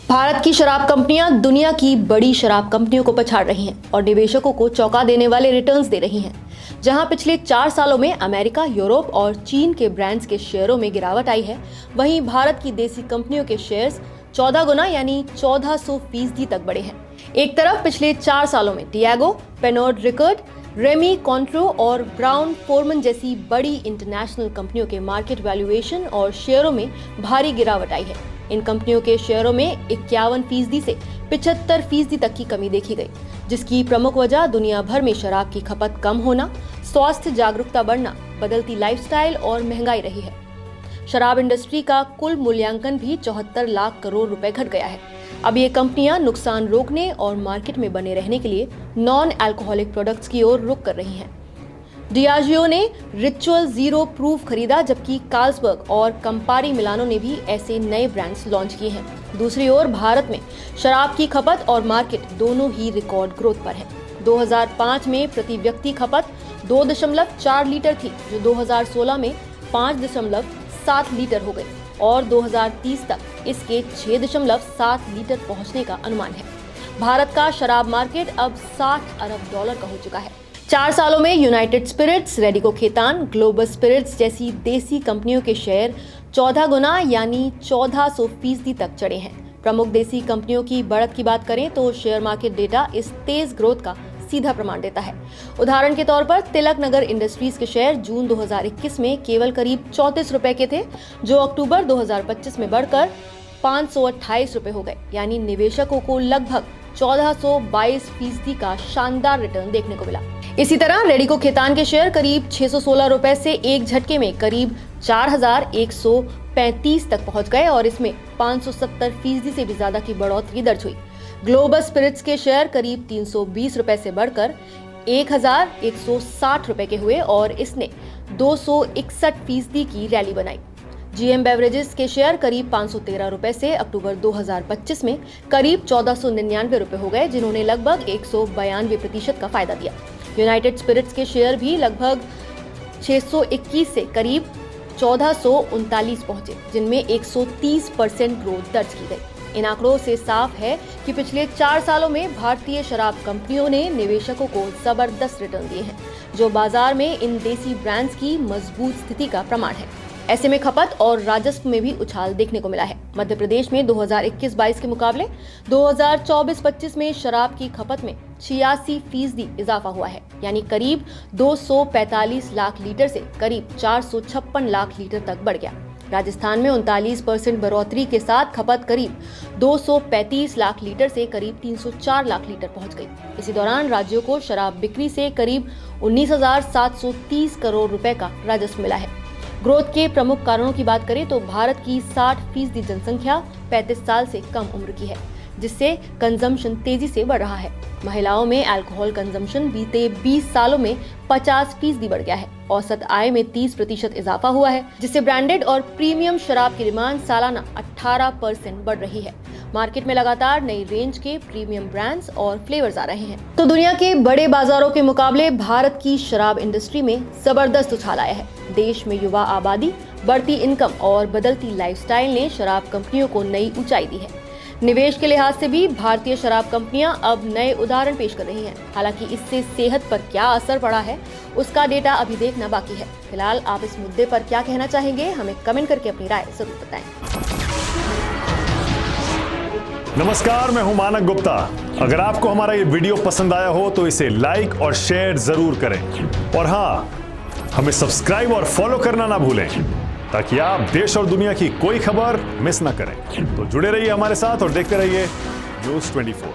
भारत की शराब कंपनियां दुनिया की बड़ी शराब कंपनियों को पछाड़ रही हैं और निवेशकों को चौंका देने वाले रिटर्न्स दे रही हैं। जहां पिछले 4 सालों में अमेरिका, यूरोप और चीन के ब्रांड्स के शेयरों में गिरावट आई है, वहीं भारत की देसी कंपनियों के शेयर्स 14 गुना यानी 1400% तक बढ़े हैं। एक तरफ पिछले 4 सालों में डियागो, पेनोर्ड रिकर्ड, रेमी कॉन्ट्रो और ब्राउन फोरमन जैसी बड़ी इंटरनेशनल कंपनियों के मार्केट वैल्यूएशन और शेयरों में भारी गिरावट आई है। इन कंपनियों के शेयरों में 51% से 75% तक की कमी देखी गई, जिसकी प्रमुख वजह दुनिया भर में शराब की खपत कम होना, स्वास्थ्य जागरूकता बढ़ना, बदलती लाइफस्टाइल और महंगाई रही है। शराब इंडस्ट्री का कुल मूल्यांकन भी 74 लाख करोड़ रुपए घट गया है। अब ये कंपनियां नुकसान रोकने और मार्केट में बने रहने के लिए नॉन अल्कोहलिक प्रोडक्ट्स की ओर रुख कर रही हैं। डियाजियो ने रिचुअल जीरो प्रूफ खरीदा, जबकि कार्लसबर्ग और कंपारी मिलानो ने भी ऐसे नए ब्रांड्स लॉन्च किए हैं। दूसरी ओर भारत में शराब की खपत और मार्केट दोनों ही रिकॉर्ड ग्रोथ पर है। 2005 में प्रति व्यक्ति खपत 2.4 लीटर थी, जो 2016 में 5.7 लीटर हो गई और 2030 तक इसके 6.7 लीटर पहुंचने का अनुमान है। भारत का शराब मार्केट अब $60 अरब का हो चुका है। 4 सालों में यूनाइटेड स्पिरिट्स, रेडिको खेतान, ग्लोबल स्पिरिट्स जैसी देसी कंपनियों के शेयर 14 गुना यानी 1400% तक चढ़े हैं। प्रमुख देसी कंपनियों की बढ़त की बात करें तो शेयर मार्केट डेटा इस तेज ग्रोथ का सीधा प्रमाण देता है। उदाहरण के तौर पर तिलक नगर इंडस्ट्रीज के शेयर जून 2021 में केवल करीब 34 रुपए के थे, जो अक्टूबर 2025 में बढ़कर 528 रुपए हो गए, यानी निवेशकों को लगभग 1422% का शानदार रिटर्न देखने को मिला। इसी तरह रेडिको खेतान के शेयर करीब 616 रुपए से एक झटके में करीब 4135 तक पहुंच गए और इसमें 570% से भी ज्यादा की बढ़ोतरी दर्ज हुई। ग्लोबल स्पिरिट्स के शेयर करीब 320 रुपए से बढ़कर 1160 रुपए के हुए और इसने 261% की रैली बनाई। जीएम बेवरेजेस के शेयर करीब 513 रुपए से अक्टूबर 2025 में करीब 1499 रुपए हो गए, जिन्होंने लगभग 192% का फायदा दिया। यूनाइटेड स्पिरिट्स के शेयर भी लगभग 621 से करीब 1439 पहुंचे, जिनमें 130% ग्रोथ दर्ज की गई। इन आंकड़ों से साफ है कि पिछले 4 सालों में भारतीय शराब कंपनियों ने निवेशकों को जबरदस्त रिटर्न दिए हैं, जो बाजार में इन देसी ब्रांड्स की मजबूत स्थिति का प्रमाण है। ऐसे में खपत और राजस्व में भी उछाल देखने को मिला है। मध्य प्रदेश में 2021-22 के मुकाबले 2024-25 में शराब की खपत में 86% इजाफा हुआ है, यानी करीब 245 लाख लीटर से करीब 456 लाख लीटर तक बढ़ गया। राजस्थान में 39% बढ़ोतरी के साथ खपत करीब 235 लाख लीटर से करीब 304 लाख लीटर पहुंच गई। इसी दौरान राज्यों को शराब बिक्री से करीब 19,730 करोड़ रुपए का राजस्व मिला है। ग्रोथ के प्रमुख कारणों की बात करें तो भारत की 60% जनसंख्या 35 साल से कम उम्र की है, जिससे कंजम्पशन तेजी से बढ़ रहा है। महिलाओं में अल्कोहल कंजम्पशन बीते 20 सालों में 50% बढ़ गया है। औसत आय में 30% इजाफा हुआ है, जिससे ब्रांडेड और प्रीमियम शराब की डिमांड सालाना 18% बढ़ रही है। मार्केट में लगातार नई रेंज के प्रीमियम ब्रांड्स और फ्लेवर्स आ रहे हैं। तो दुनिया के बड़े बाजारों के मुकाबले भारत की शराब इंडस्ट्री में जबरदस्त उछाल आया है। देश में युवा आबादी, बढ़ती इनकम और बदलती लाइफस्टाइल ने शराब कंपनियों को नई ऊंचाई दी है। निवेश के लिहाज से भी भारतीय शराब कंपनियां अब नए उदाहरण पेश कर रही हैं। हालांकि इससे सेहत पर क्या असर पड़ा है, उसका डेटा अभी देखना बाकी है। फिलहाल आप इस मुद्दे पर क्या कहना चाहेंगे, हमें कमेंट करके अपनी राय जरूर बताएं। नमस्कार, मैं हूं मानक गुप्ता। अगर आपको हमारा ये वीडियो पसंद आया हो तो इसे लाइक और शेयर जरूर करें और हाँ, हमें सब्सक्राइब और फॉलो करना ना भूलें, ताकि आप देश और दुनिया की कोई खबर मिस ना करें। तो जुड़े रहिए हमारे साथ और देखते रहिए News 24।